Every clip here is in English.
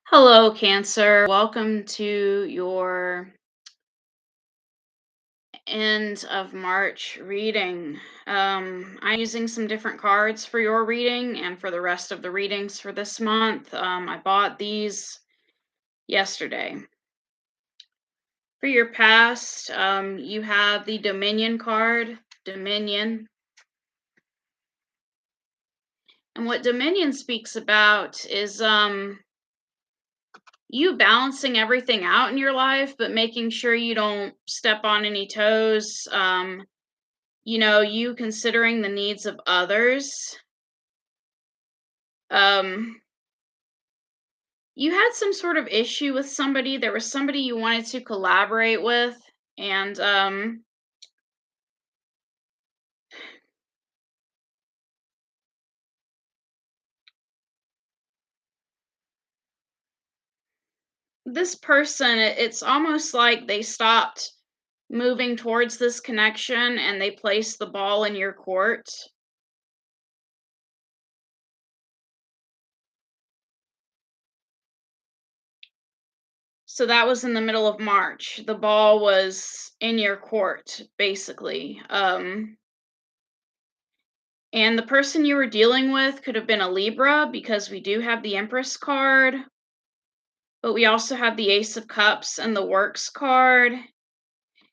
Hello, Cancer. Welcome to your end of March reading. I'm using some different cards for your reading and for the rest of the readings for this month. I bought these yesterday. For your past, you have the Dominion card, Dominion. And what Dominion speaks about is you balancing everything out in your life, but making sure you don't step on any toes. You considering the needs of others. Um, you had some sort of issue with somebody. There was somebody you wanted to collaborate with, and this person, it's almost like they stopped moving towards this connection and they placed the ball in your court. So that was in the middle of March. The ball was in your court, basically. And the person you were dealing with could have been a Libra because we do have the Empress card, but we also have the Ace of Cups and the Works card.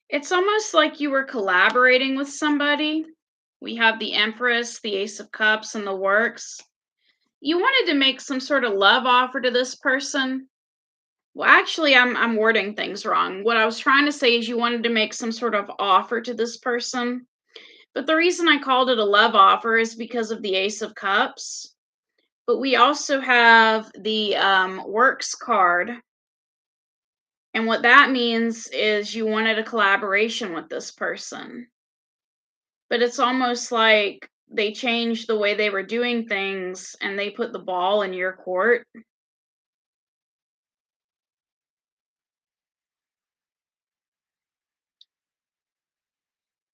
It's almost like you were collaborating with somebody. We have the Empress, the Ace of Cups, and the Works. You wanted to make some sort of love offer to this person. Well, actually, I'm wording things wrong. What I was trying to say is you wanted to make some sort of offer to this person. But the reason I called it a love offer is because of the Ace of Cups. But we also have the Works card. And what that means is you wanted a collaboration with this person. But it's almost like they changed the way they were doing things and they put the ball in your court.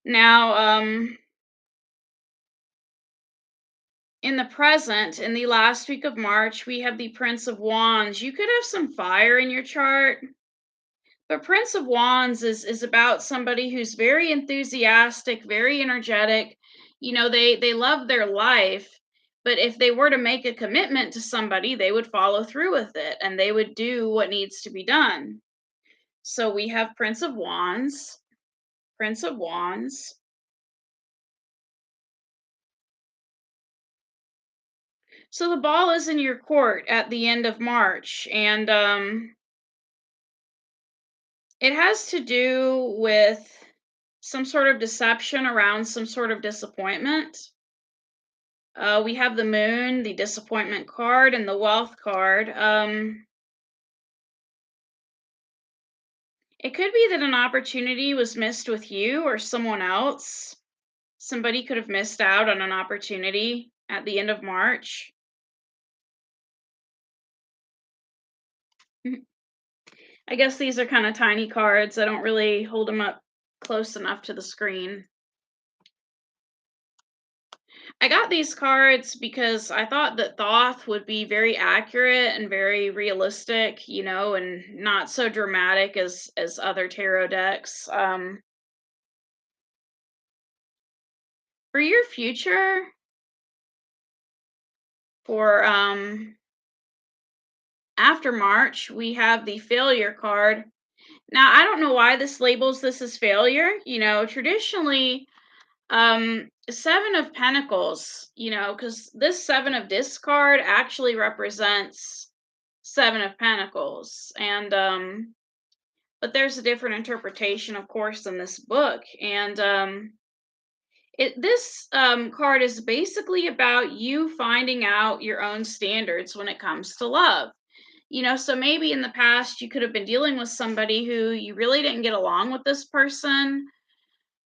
Now, in the present, in the last week of March, we have the Prince of Wands. You could have some fire in your chart. But Prince of Wands is about somebody who's very enthusiastic, very energetic. They love their life, but if they were to make a commitment to somebody, they would follow through with it and they would do what needs to be done. So we have Prince of Wands, Prince of Wands. So the ball is in your court at the end of March, and it has to do with some sort of deception around some sort of disappointment. We have the moon, the disappointment card, and the wealth card. It could be that an opportunity was missed with you or someone else. Somebody could have missed out on an opportunity at the end of March. I guess these are kind of tiny cards. I don't really hold them up close enough to the screen. I got these cards because I thought that Thoth would be very accurate and very realistic, and not so dramatic as other tarot decks. For your future, for after March, we have the failure card. Now, I don't know why this labels this as failure. Traditionally, Seven of Pentacles, because this Seven of Discard actually represents Seven of Pentacles. And but there's a different interpretation, of course, in this book. And this card is basically about you finding out your own standards when it comes to love. So maybe in the past you could have been dealing with somebody who you really didn't get along with this person.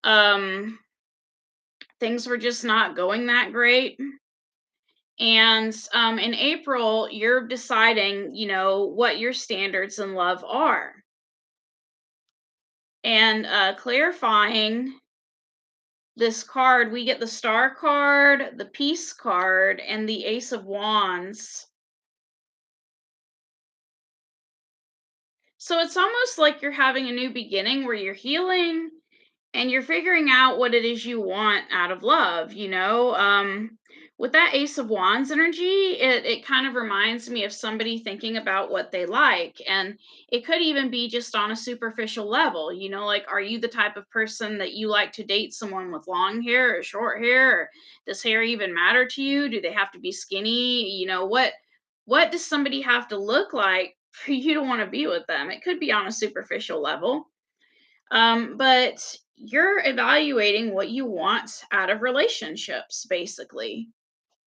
Um, things were just not going that great. And in April, you're deciding, what your standards in love are. And clarifying this card, we get the Star card, the Peace card, and the Ace of Wands. So it's almost like you're having a new beginning where you're healing and you're figuring out what it is you want out of love, with that Ace of Wands energy, it kind of reminds me of somebody thinking about what they like, and it could even be just on a superficial level, like, are you the type of person that you like to date someone with long hair or short hair, or does hair even matter to you? Do they have to be skinny? What does somebody have to look like for you to want to be with them? It could be on a superficial level, but you're evaluating what you want out of relationships basically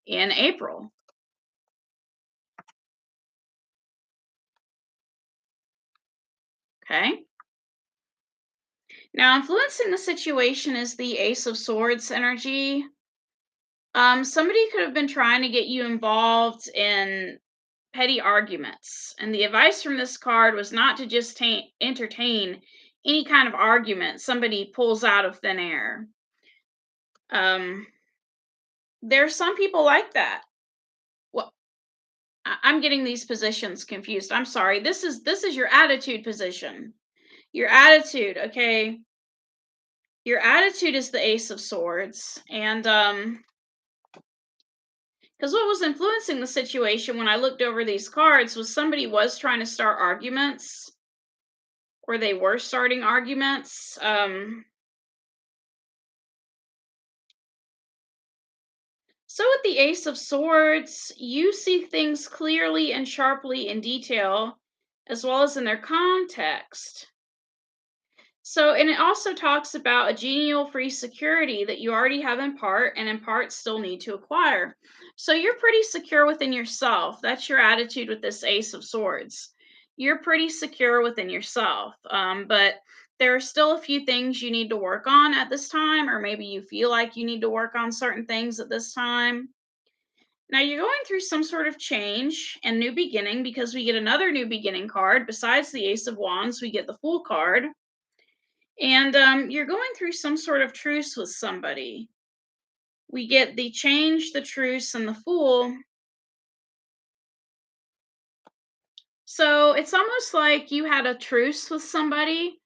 in April. Okay. Now, influencing the situation is the Ace of Swords energy. Somebody could have been trying to get you involved in petty arguments, and the advice from this card was not to just entertain any kind of argument somebody pulls out of thin air. There are some people like that. Well, I'm getting these positions confused. I'm sorry. This is your attitude position. Your attitude, okay? Your attitude is the Ace of Swords, and because what was influencing the situation when I looked over these cards was somebody was trying to start arguments, or they were starting arguments. So with the Ace of Swords, you see things clearly and sharply in detail, as well as in their context. So, and it also talks about a genial free security that you already have in part, and in part still need to acquire. So, you're pretty secure within yourself. That's your attitude with this Ace of Swords. You're pretty secure within yourself. But there are still a few things you need to work on at this time, or maybe you feel like you need to work on certain things at this time. Now, you're going through some sort of change and new beginning because we get another new beginning card. Besides the Ace of Wands, we get the Fool card, and you're going through some sort of truce with somebody. We get the change, the truce, and the fool. So it's almost like you had a truce with somebody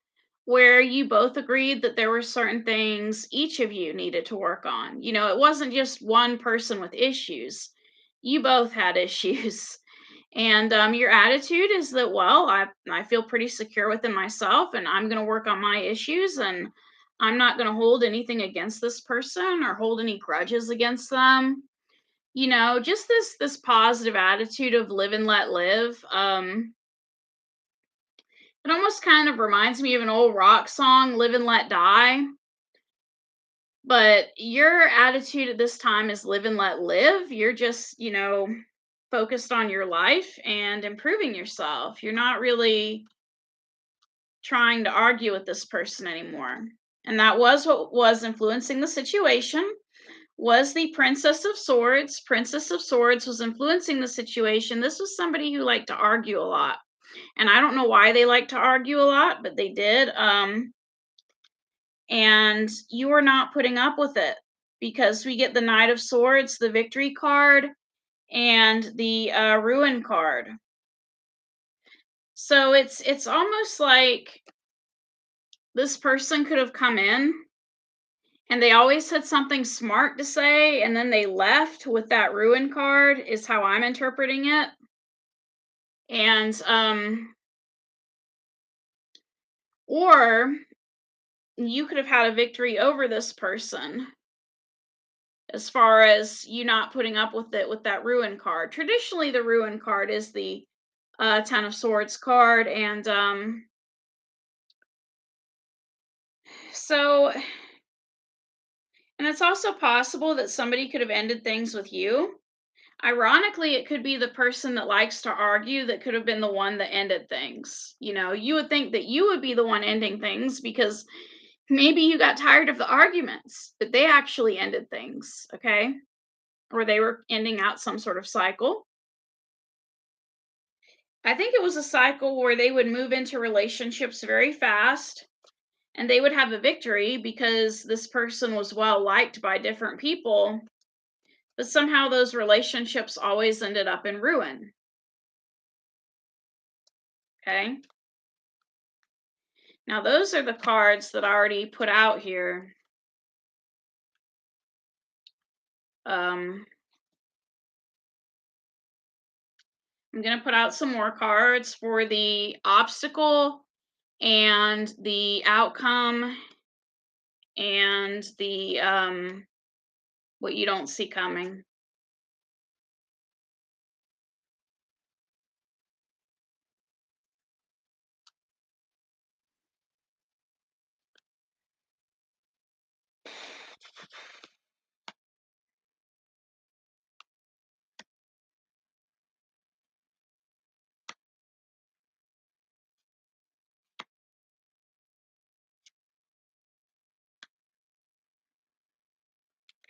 where you both agreed that there were certain things each of you needed to work on. It wasn't just one person with issues, you both had issues. And your attitude is that, well, I feel pretty secure within myself, and I'm going to work on my issues, and I'm not going to hold anything against this person or hold any grudges against them. Just this positive attitude of live and let live. It almost kind of reminds me of an old rock song, "Live and Let Die." But your attitude at this time is live and let live. You're just, focused on your life and improving yourself. You're not really trying to argue with this person anymore. And that was what was influencing the situation, was the Princess of Swords. Princess of Swords was influencing the situation. This was somebody who liked to argue a lot. And I don't know why they like to argue a lot, but they did. And you are not putting up with it, because we get the Knight of Swords, the Victory card, and the Ruin card. So it's almost like this person could have come in and they always had something smart to say, and then they left with that Ruin card, is how I'm interpreting it. And or you could have had a victory over this person, as far as you not putting up with it with that Ruin card. Traditionally, the Ruin card is the Ten of Swords card, and so, and it's also possible that somebody could have ended things with you. Ironically, it could be the person that likes to argue that could have been the one that ended things. You would think that you would be the one ending things because maybe you got tired of the arguments, but they actually ended things, okay? Or they were ending out some sort of cycle. I think it was a cycle where they would move into relationships very fast, and they would have a victory because this person was well liked by different people, but somehow those relationships always ended up in ruin. Okay. Now, those are the cards that I already put out here. Um, I'm going to put out some more cards for the obstacle and the outcome and the what you don't see coming.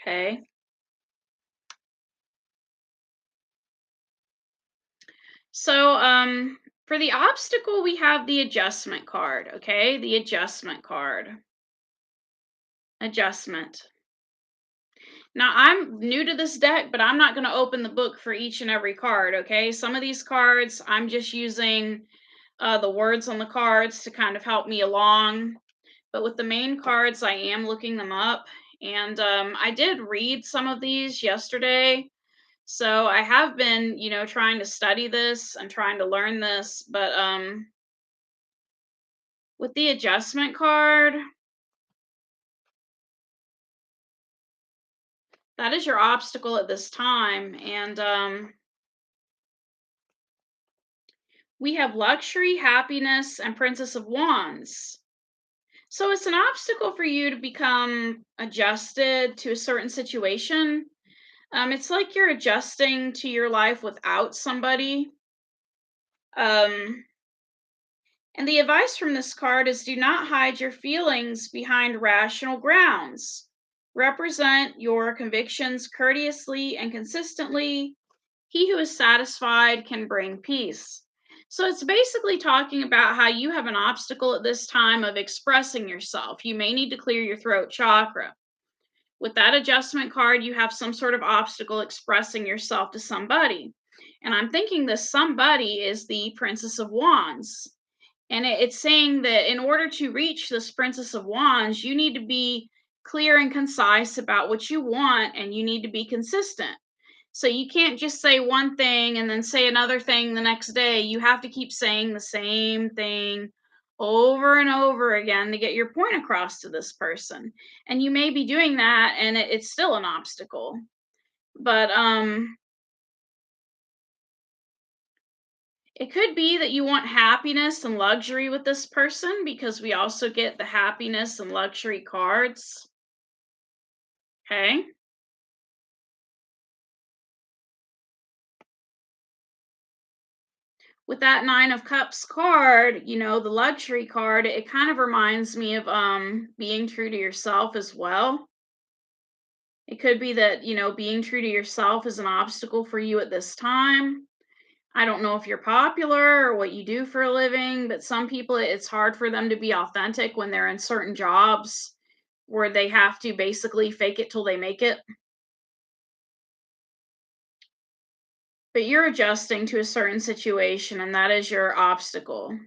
Okay. So, for the obstacle, we have the adjustment card. Okay, the adjustment card. Adjustment. Now, I'm new to this deck, but I'm not going to open the book for each and every card. Okay, some of these cards I'm just using the words on the cards to kind of help me along. But with the main cards, I am looking them up. And I did read some of these yesterday. So I have been, trying to study this and trying to learn this. But with the adjustment card, that is your obstacle at this time. And we have luxury, happiness, and Princess of Wands. So it's an obstacle for you to become adjusted to a certain situation. It's like you're adjusting to your life without somebody. Um, and the advice from this card is do not hide your feelings behind rational grounds. Represent your convictions courteously and consistently. He who is satisfied can bring peace. So it's basically talking about how you have an obstacle at this time of expressing yourself. You may need to clear your throat chakra. With that adjustment card, you have some sort of obstacle expressing yourself to somebody. And I'm thinking this somebody is the Princess of Wands. And it's saying that in order to reach this Princess of Wands, you need to be clear and concise about what you want, and you need to be consistent. So you can't just say one thing and then say another thing the next day. You have to keep saying the same thing over and over again to get your point across to this person. And you may be doing that and it's still an obstacle. But it could be that you want happiness and luxury with this person because we also get the happiness and luxury cards. Okay? With that 9 of Cups card, the luxury card, it kind of reminds me of being true to yourself as well. It could be that, being true to yourself is an obstacle for you at this time. I don't know if you're popular or what you do for a living, but some people it's hard for them to be authentic when they're in certain jobs where they have to basically fake it till they make it. But you're adjusting to a certain situation, and that is your obstacle.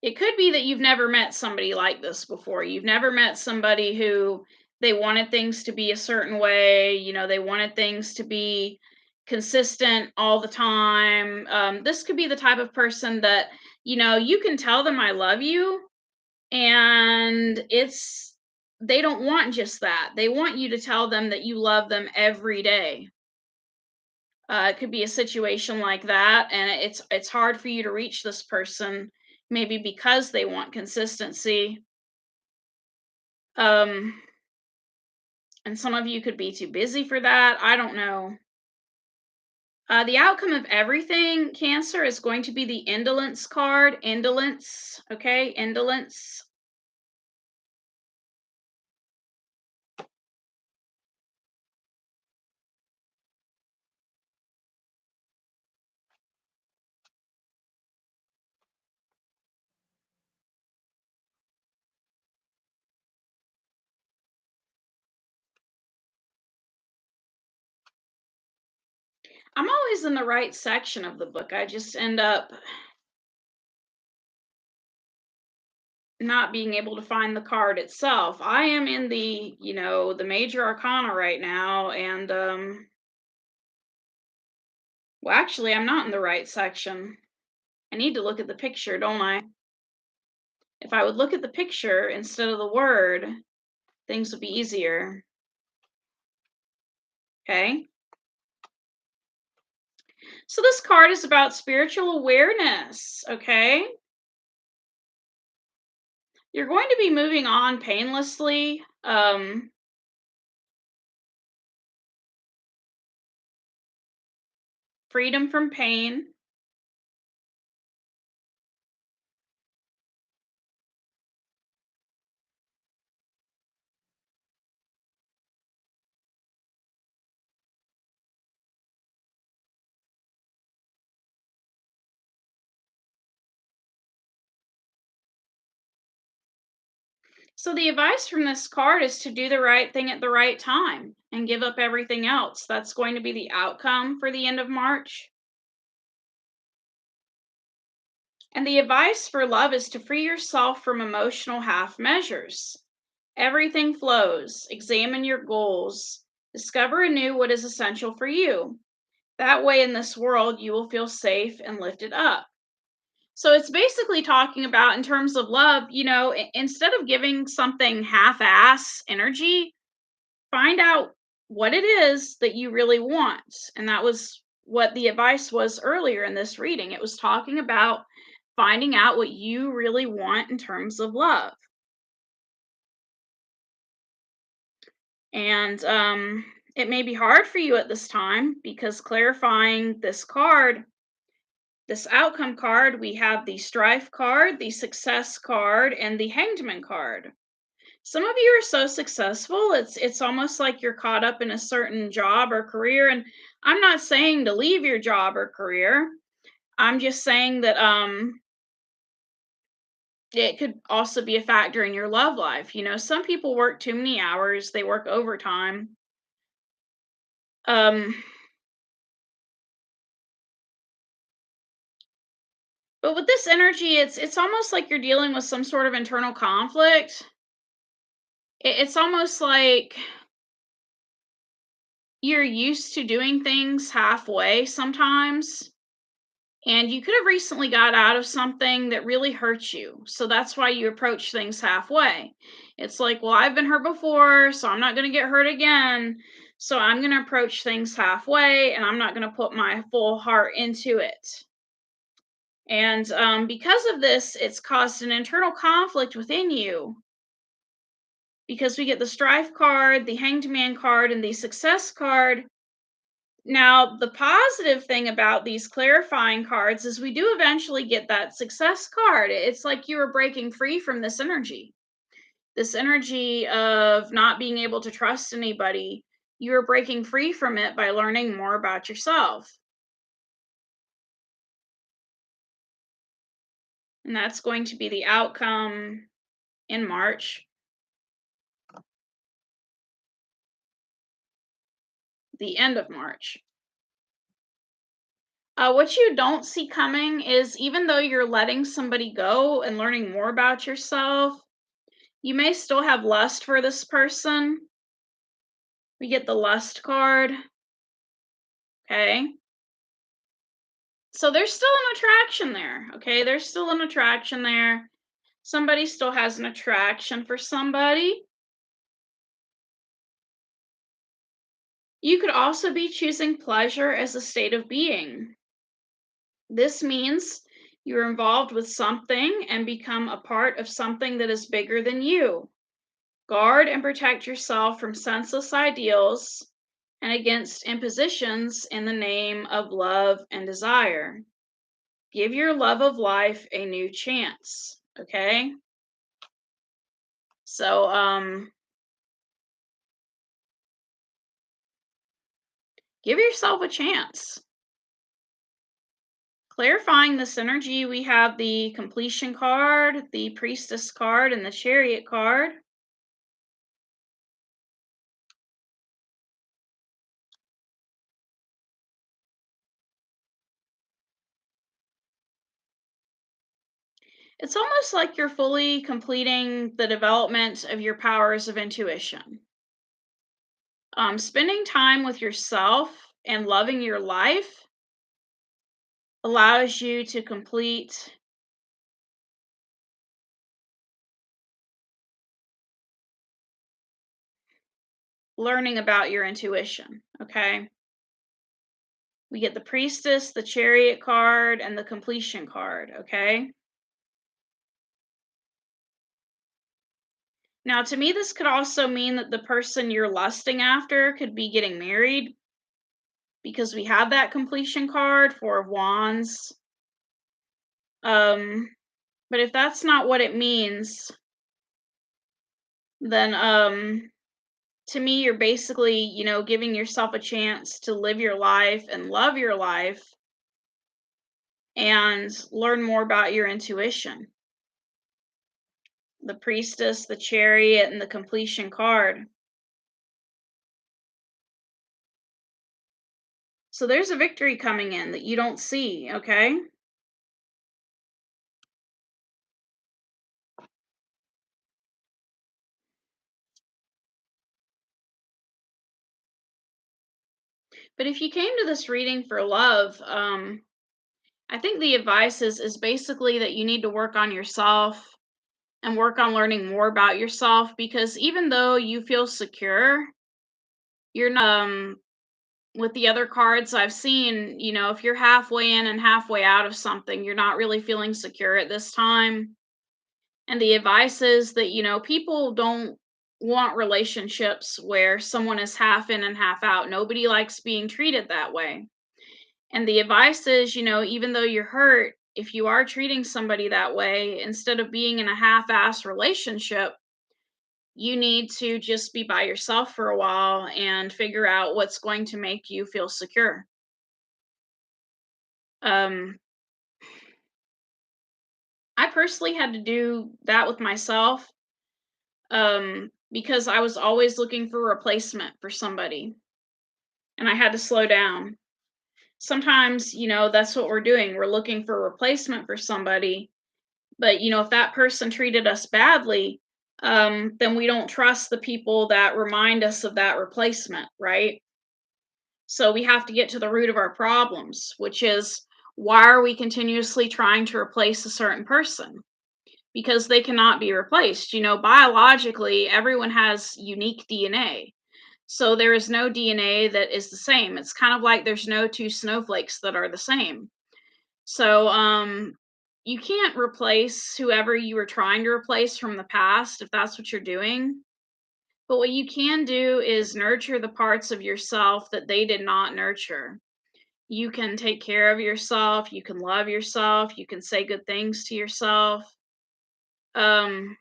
It could be that you've never met somebody like this before. You've never met somebody who they wanted things to be a certain way, they wanted things to be consistent all the time. This could be the type of person that, you can tell them I love you, and they don't want just that. They want you to tell them that you love them every day. It could be a situation like that, and it's hard for you to reach this person, maybe because they want consistency. Um, and some of you could be too busy for that. I don't know. The outcome of everything, Cancer, is going to be the indolence card. Indolence, okay? Indolence. I'm always in the right section of the book. I just end up not being able to find the card itself. I am in the, the major arcana right now, and well, actually, I'm not in the right section. I need to look at the picture, don't I? If I would look at the picture instead of the word, things would be easier. Okay? So this card is about spiritual awareness, okay? You're going to be moving on painlessly. Freedom from pain. So the advice from this card is to do the right thing at the right time and give up everything else. That's going to be the outcome for the end of March. And the advice for love is to free yourself from emotional half measures. Everything flows. Examine your goals. Discover anew what is essential for you. That way, in this world, you will feel safe and lifted up. So it's basically talking about, in terms of love, instead of giving something half ass energy, find out what it is that you really want. And that was what the advice was earlier in this reading. It was talking about finding out what you really want in terms of love. And it may be hard for you at this time because clarifying this card, this outcome card, we have the strife card, the success card, and the hanged man card. Some of you are so successful, it's almost like you're caught up in a certain job or career. And I'm not saying to leave your job or career. I'm just saying that it could also be a factor in your love life. Some people work too many hours, they work overtime. Um but with this energy, it's almost like you're dealing with some sort of internal conflict. It's almost like you're used to doing things halfway sometimes, and you could have recently got out of something that really hurt you. So that's why you approach things halfway. It's like, well, I've been hurt before, so I'm not going to get hurt again. So I'm going to approach things halfway, and I'm not going to put my full heart into it. And because of this, it's caused an internal conflict within you, because we get the strife card, the hanged man card, and the success card. Now, the positive thing about these clarifying cards is we do eventually get that success card. It's like you are breaking free from this energy of not being able to trust anybody. You're breaking free from it by learning more about yourself. And that's going to be the outcome in March, the end of March. What you don't see coming is, even though you're letting somebody go and learning more about yourself, you may still have lust for this person. We get the lust card. Okay. So there's still an attraction there. Okay. There's still an attraction there. Somebody still has an attraction for somebody. You could also be choosing pleasure as a state of being. This means you're involved with something and become a part of something that is bigger than you. Guard and protect yourself from senseless ideals and against impositions in the name of love and desire. Give your love of life a new chance, okay? So, give yourself a chance. Clarifying this energy, we have the completion card, the priestess card, and the chariot card. It's almost like you're fully completing the development of your powers of intuition. Spending time with yourself and loving your life allows you to complete learning about your intuition. Okay. We get the priestess, the chariot card, and the completion card. Okay. Now, to me, this could also mean that the person you're lusting after could be getting married because we have that completion card, Four of Wands. Um, but if that's not what it means, then to me, you're basically, giving yourself a chance to live your life and love your life and learn more about your intuition. The priestess, the chariot, and the completion card. So there's a victory coming in that you don't see, okay? But if you came to this reading for love, I think the advice is basically that you need to work on yourself and work on learning more about yourself because even though you feel secure, you're not with the other cards I've seen, if you're halfway in and halfway out of something, you're not really feeling secure at this time. And the advice is that, people don't want relationships where someone is half in and half out. Nobody likes being treated that way. And the advice is, even though you're hurt, if you are treating somebody that way, instead of being in a half ass relationship, you need to just be by yourself for a while and figure out what's going to make you feel secure. Um, I personally had to do that with myself because I was always looking for a replacement for somebody and I had to slow down. Sometimes, that's what we're doing. We're looking for a replacement for somebody. But, if that person treated us badly, then we don't trust the people that remind us of that replacement, right? So we have to get to the root of our problems, which is why are we continuously trying to replace a certain person? Because they cannot be replaced. Biologically, everyone has unique DNA. So there is no DNA that is the same. It's kind of like there's no two snowflakes that are the same. So, you can't replace whoever you were trying to replace from the past if that's what you're doing. But what you can do is nurture the parts of yourself that they did not nurture. You can take care of yourself, you can love yourself, you can say good things to yourself. Um,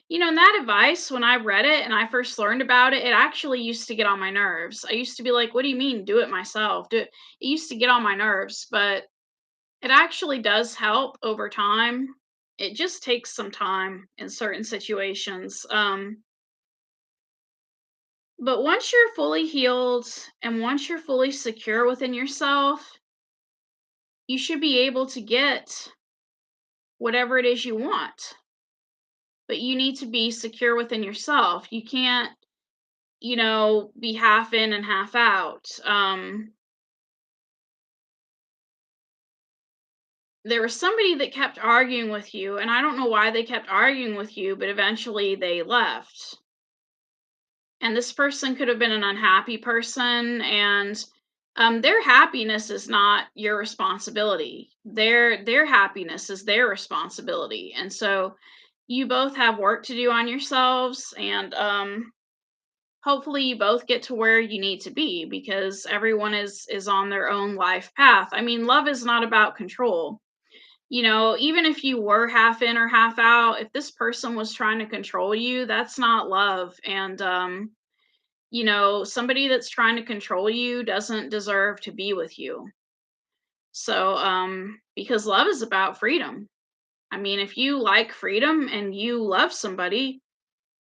and that advice, when I read it and I first learned about it, it actually used to get on my nerves. I used to be like, what do you mean, do it myself? Do it. It used to get on my nerves, but it actually does help over time. It just takes some time in certain situations. But once you're fully healed and once you're fully secure within yourself, you should be able to get whatever it is you want. But you need to be secure within yourself. You can't, be half in and half out. There was somebody that kept arguing with you, and I don't know why they kept arguing with you, but eventually they left. And this person could have been an unhappy person, and their happiness is not your responsibility. Their happiness is their responsibility. And so you both have work to do on yourselves, and hopefully you both get to where you need to be because everyone is on their own life path. I mean, love is not about control. Even if you were half in or half out, if this person was trying to control you, that's not love. And somebody that's trying to control you doesn't deserve to be with you. So, because love is about freedom. I mean, if you like freedom and you love somebody,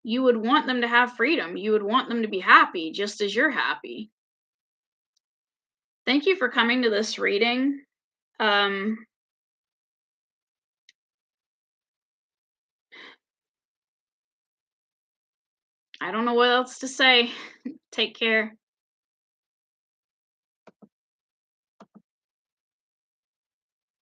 you would want them to have freedom. You would want them to be happy just as you're happy. Thank you for coming to this reading. Um, I don't know what else to say. Take care.